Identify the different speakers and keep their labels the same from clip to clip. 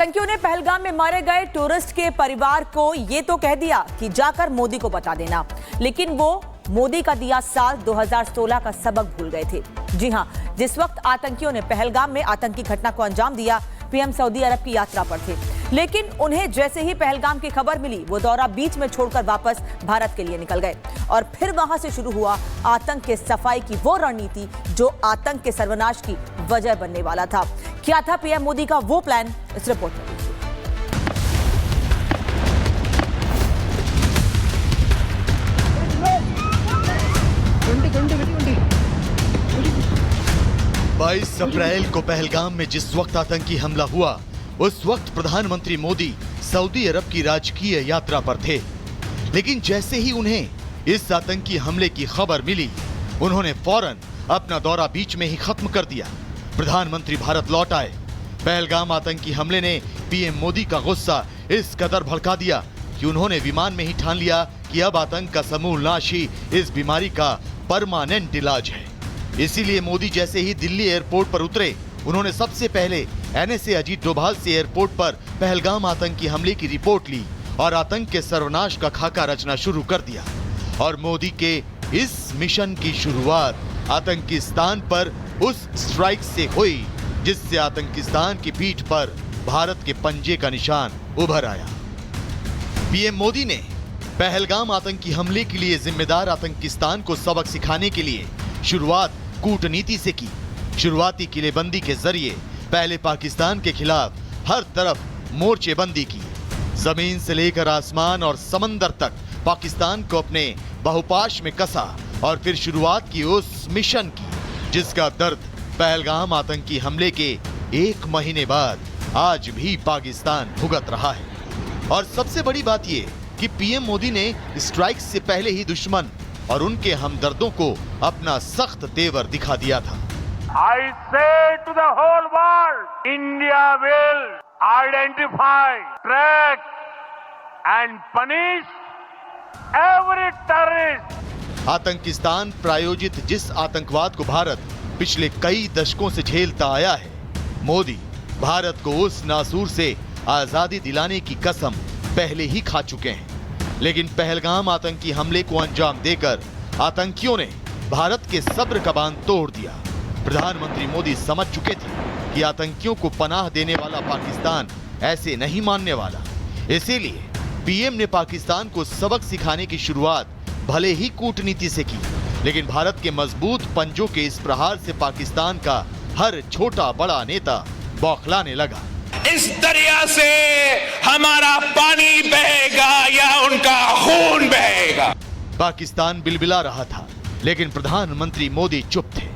Speaker 1: आतंकियों ने पहलगाम में मारे गए टूरिस्ट के परिवार को ये तो कह दिया कि जाकर मोदी को बता देना, लेकिन वो मोदी का दिया साल 2016 का सबक भूल गए थे। जी हां, जिस वक्त आतंकियों ने पहलगाम में आतंकी घटना को अंजाम दिया, पीएम सऊदी अरब की यात्रा पर थे, लेकिन उन्हें जैसे ही पहलगाम की खबर मिली, वो दौरा बीच में छोड़कर वापस भारत के लिए निकल गए और फिर वहां से शुरू हुआ आतंक के सफाई की वो रणनीति जो आतंक के सर्वनाश की वजह बनने वाला था। क्या था पीएम मोदी का वो प्लान, इस रिपोर्ट में।
Speaker 2: 22 अप्रैल को पहलगाम में जिस वक्त आतंकी हमला हुआ, उस वक्त प्रधानमंत्री मोदी सऊदी अरब की राजकीय यात्रा पर थे। लेकिन जैसे ही उन्हें इस आतंकी हमले की खबर मिली, उन्होंने फौरन अपना दौरा बीच में ही खत्म कर दिया। प्रधानमंत्री भारत लौट आए। पहलगाम आतंकी हमले ने पीएम मोदी का गुस्सा इस कदर भड़का दिया कि उन्होंने विमान में ही ठान लिया कि अब आतंक का समूल नाश ही इस बीमारी का परमानेंट इलाज है। इसीलिए मोदी जैसे ही दिल्ली एयरपोर्ट पर उतरे, उन्होंने सबसे पहले एनएसए अजीत डोभाल से एयरपोर्ट पर पहलगाम आतंकी हमले की रिपोर्ट ली और आतंक के सर्वनाश का खाका रचना शुरू कर दिया। और मोदी के इस मिशन की शुरुआत आतंकिस्तान पर उस स्ट्राइक से हुई जिससे आतंकिस्तान की पीठ पर भारत के पंजे का निशान उभर आया। पीएम मोदी ने पहलगाम आतंकी हमले के लिए जिम्मेदार आतंकिस्तान को सबक सिखाने के लिए शुरुआत कूटनीति से की। शुरुआती किलेबंदी के जरिए पहले पाकिस्तान के खिलाफ हर तरफ मोर्चेबंदी की। जमीन से लेकर आसमान और समंदर तक पाकिस्तान को अपने बहुपाश में कसा और फिर शुरुआत की उस मिशन की जिसका दर्द पहलगाम आतंकी हमले के 1 महीने बाद आज भी पाकिस्तान भुगत रहा है। और सबसे बड़ी बात यह कि पीएम मोदी ने स्ट्राइक से पहले ही दुश्मन और उनके हमदर्दों को अपना सख्त तेवर दिखा दिया था।
Speaker 3: I say to the whole world, India will identify, track and punish every terrorist.
Speaker 2: आतंकिस्तान प्रायोजित जिस आतंकवाद को भारत पिछले कई दशकों से झेलता आया है, मोदी भारत को उस नासूर से आजादी दिलाने की कसम पहले ही खा चुके हैं। लेकिन पहलगाम आतंकी हमले को अंजाम देकर आतंकियों ने भारत के सब्र का बांध तोड़ दिया। प्रधानमंत्री मोदी समझ चुके थे कि आतंकियों को पनाह देने वाला पाकिस्तान ऐसे नहीं मानने वाला। इसीलिए पीएम ने पाकिस्तान को सबक सिखाने की शुरुआत भले ही कूटनीति से की, लेकिन भारत के मजबूत पंजों के इस प्रहार से पाकिस्तान का हर छोटा बड़ा नेता बौखलाने लगा।
Speaker 4: इस दरिया से हमारा पानी बहेगा या उनका खून बहेगा।
Speaker 2: पाकिस्तान बिलबिला रहा था, लेकिन प्रधानमंत्री मोदी चुप थे।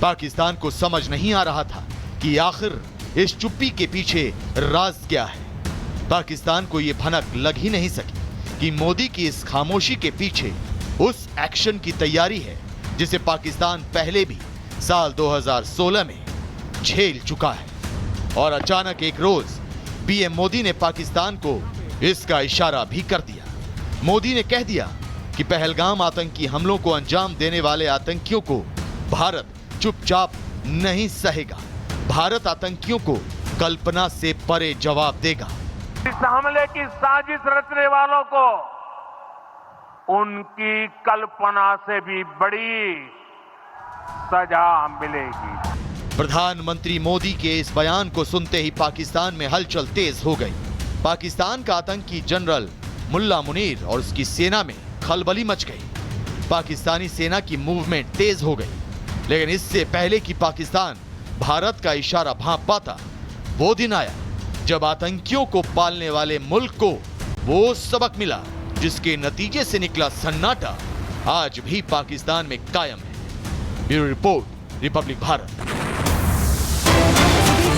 Speaker 2: पाकिस्तान को समझ नहीं आ रहा था कि आखिर इस चुप्पी के पीछे राज क्या है। पाकिस्तान को यह भनक लग ही नहीं सकी कि मोदी की इस खामोशी के पीछे उस एक्शन की तैयारी है जिसे पाकिस्तान पहले भी साल 2016 में झेल चुका है। और अचानक एक रोज पीएम मोदी ने पाकिस्तान को इसका इशारा भी कर दिया। मोदी ने कह दिया कि पहलगाम आतंकी हमलों को अंजाम देने वाले आतंकियों को भारत चुपचाप नहीं सहेगा। भारत आतंकियों को कल्पना से परे जवाब देगा।
Speaker 3: इस हमले की साजिश रचने वालों को उनकी कल्पना से भी बड़ी सजा मिलेगी।
Speaker 2: प्रधानमंत्री मोदी के इस बयान को सुनते ही पाकिस्तान में हलचल तेज हो गई। पाकिस्तान का आतंकी जनरल मुल्ला मुनीर और उसकी सेना में खलबली मच गई। पाकिस्तानी सेना की मूवमेंट तेज हो गई। लेकिन इससे पहले कि पाकिस्तान भारत का इशारा भांप पाता, वो दिन आया जब आतंकियों को पालने वाले मुल्क को वो सबक मिला जिसके नतीजे से निकला सन्नाटा आज भी पाकिस्तान में कायम है। Bureau report, Republic Bharat.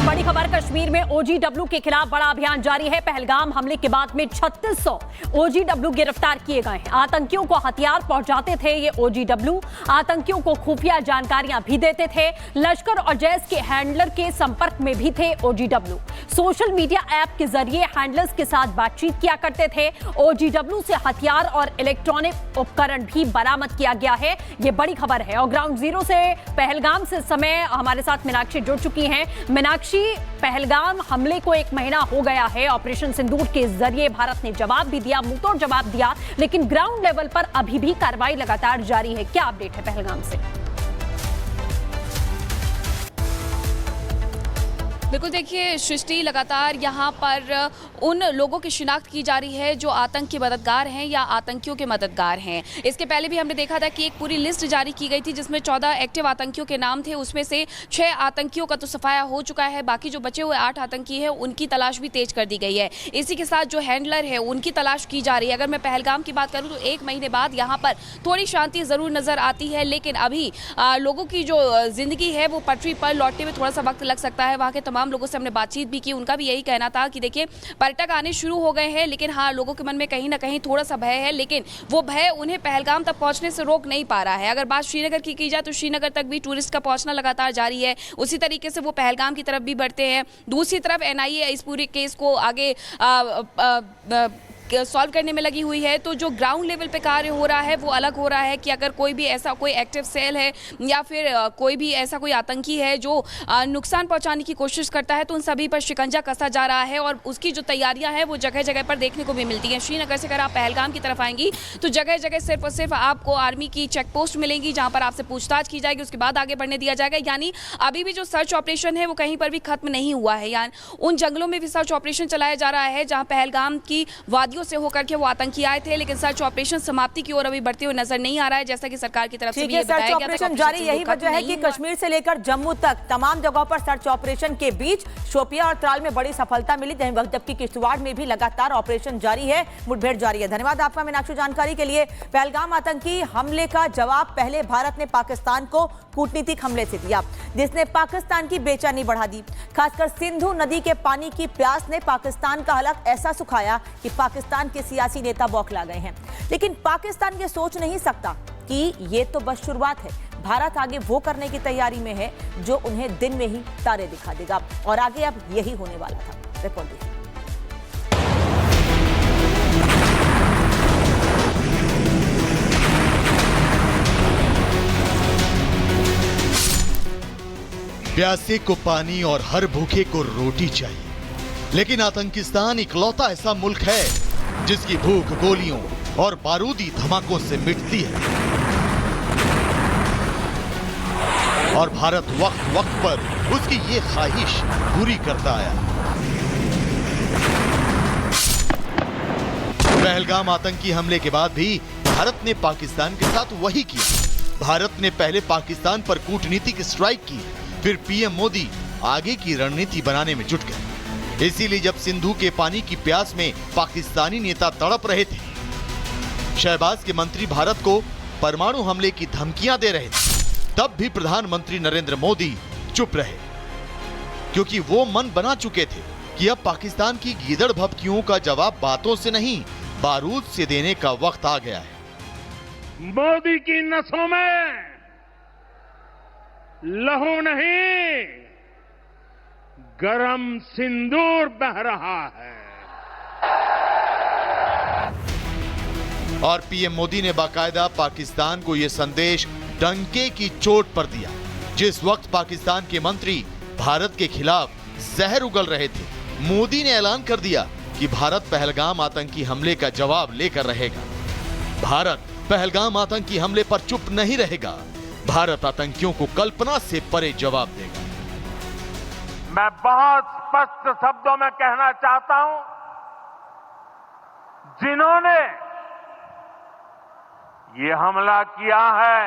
Speaker 1: बड़ी खबर, कश्मीर में ओजीडब्ल्यू के खिलाफ बड़ा अभियान जारी है। पहलगाम हमले के बाद में 3600 ओजीडब्ल्यू गिरफ्तार किए गए हैं। आतंकियों को हथियार पहुंचाते थे ये ओजीडब्ल्यू, आतंकियों को खुफिया जानकारियां भी देते थे। लश्कर और जैश के हैंडलर के संपर्क में भी थे ओजीडब्ल्यू। सोशल मीडिया ऐप के जरिए हैंडलर्स के साथ बातचीत किया करते थे। ओजीडब्ल्यू से हथियार और इलेक्ट्रॉनिक उपकरण भी बरामद किया गया है। ये बड़ी खबर है। और ग्राउंड जीरो से पहलगाम से समय हमारे साथ मीनाक्षी जुड़ चुकी हैं। मीनाक्षी,
Speaker 5: पहलगाम हमले को 1 महीना हो गया है। ऑपरेशन सिंदूर के जरिए भारत ने जवाब भी दिया, मुंहतोड़ जवाब दिया, लेकिन ग्राउंड लेवल पर अभी भी कार्रवाई लगातार जारी है। क्या अपडेट है पहलगाम से?
Speaker 6: बिल्कुल, देखिए सृष्टि, लगातार यहाँ पर उन लोगों की शिनाख्त की जा रही है जो आतंक के मददगार हैं या आतंकियों के मददगार हैं। इसके पहले भी हमने देखा था कि एक पूरी लिस्ट जारी की गई थी जिसमें 14 एक्टिव आतंकियों के नाम थे। उसमें से 6 आतंकियों का तो सफाया हो चुका है, बाकी जो बचे हुए 8 आतंकी हैं उनकी तलाश भी तेज कर दी गई है। इसी के साथ जो हैंडलर है उनकी तलाश की जा रही है। अगर मैं पहलगाम की बात करूँ तो 1 महीने बाद यहाँ पर थोड़ी शांति ज़रूर नज़र आती है, लेकिन अभी लोगों की जो ज़िंदगी है वो पटरी पर लौटने में थोड़ा सा वक्त लग सकता है। वहाँ के तमाम लोगों से हमने बातचीत भी की, उनका भी यही कहना था कि देखिए पर्यटक आने शुरू हो गए हैं, लेकिन हाँ, लोगों के मन में कहीं ना कहीं थोड़ा सा भय है, लेकिन वो भय उन्हें पहलगाम तक पहुंचने से रोक नहीं पा रहा है। अगर बात श्रीनगर की जाए तो श्रीनगर तक भी टूरिस्ट का पहुंचना लगातार जारी है, उसी तरीके से वो पहलगाम की तरफ भी बढ़ते हैं। दूसरी तरफ एनआईए इस पूरे केस को आगे सॉल्व करने में लगी हुई है। तो जो ग्राउंड लेवल पे कार्य हो रहा है वो अलग हो रहा है कि अगर कोई भी ऐसा कोई एक्टिव सेल है या फिर कोई भी ऐसा कोई आतंकी है जो नुकसान पहुंचाने की कोशिश करता है तो उन सभी पर शिकंजा कसा जा रहा है और उसकी जो तैयारियां हैं वो जगह जगह पर देखने को भी मिलती हैं। श्रीनगर से अगर आप पहलगाम की तरफ आएंगी तो जगह जगह सिर्फ और सिर्फ आपको आर्मी की चेक पोस्ट मिलेंगी जहाँ पर आपसे पूछताछ की जाएगी, उसके बाद आगे बढ़ने दिया जाएगा। यानी अभी भी जो सर्च ऑपरेशन है वो कहीं पर भी खत्म नहीं हुआ है। यानी उन जंगलों में भी सर्च ऑपरेशन चलाया जा रहा है जहाँ पहलगाम की वादियों से होकर के वो आतंकी आए थे, लेकिन सर्च ऑपरेशन समाप्ति की ओर अभी बढ़ते हुए नजर नहीं आ रहा है, जैसा कि सरकार की तरफ से भी ये बताया गया था।
Speaker 1: ऑपरेशन जारी, यही वजह है कि कश्मीर से लेकर जम्मू तक तमाम जगहों पर सर्च ऑपरेशन के बीच शोपियां और त्राल में बड़ी सफलता मिली, जबकि किश्तवाड़ में भी लगातार ऑपरेशन जारी है, मुठभेड़ जारी है। धन्यवाद आपका मीनाक्षी जानकारी के लिए। पहलगाम आतंकी हमले का जवाब पहले भारत ने पाकिस्तान को कूटनीतिक हमले से दिया, जिसने पाकिस्तान की बेचैनी बढ़ा दी। खासकर सिंधु नदी के पानी की प्यास ने पाकिस्तान का हलक ऐसा सुखाया कि पाकिस्तान के सियासी नेता बौखला गए हैं। लेकिन पाकिस्तान ये सोच नहीं सकता कि ये तो बस शुरुआत है। भारत आगे वो करने की तैयारी में है जो उन्हें दिन में ही तारे दिखा देगा, और आगे अब यही होने वाला था। रिपोर्ट देखिए।
Speaker 2: प्यासे को पानी और हर भूखे को रोटी चाहिए, लेकिन आतंकिस्तान इकलौता ऐसा मुल्क है जिसकी भूख गोलियों और बारूदी धमाकों से मिटती है, और भारत वक्त वक्त पर उसकी ये ख्वाहिश पूरी करता आया। पहलगाम आतंकी हमले के बाद भी भारत ने पाकिस्तान के साथ वही किया। भारत ने पहले पाकिस्तान पर कूटनीतिक स्ट्राइक की, फिर पीएम मोदी आगे की रणनीति बनाने में जुट गए। इसीलिए जब सिंधु के पानी की प्यास में पाकिस्तानी नेता तड़प रहे थे, शहबाज के मंत्री भारत को परमाणु हमले की धमकियां दे रहे थे, तब भी प्रधानमंत्री नरेंद्र मोदी चुप रहे, क्योंकि वो मन बना चुके थे कि अब पाकिस्तान की गीदड़ भभकियों का जवाब बातों से नहीं, बारूद से देने का वक्त आ गया है।
Speaker 3: मोदी की नसों में लहू नहीं, गरम सिंदूर बह रहा है।
Speaker 2: और पीएम मोदी ने बाकायदा पाकिस्तान को यह संदेश डंके की चोट पर दिया। जिस वक्त पाकिस्तान के मंत्री भारत के खिलाफ जहर उगल रहे थे, मोदी ने ऐलान कर दिया कि भारत पहलगाम आतंकी हमले का जवाब लेकर रहेगा। भारत पहलगाम आतंकी हमले पर चुप नहीं रहेगा। भारत आतंकियों को कल्पना से परे जवाब देगा।
Speaker 3: मैं बहुत स्पष्ट शब्दों में कहना चाहता हूं, जिन्होंने ये हमला किया है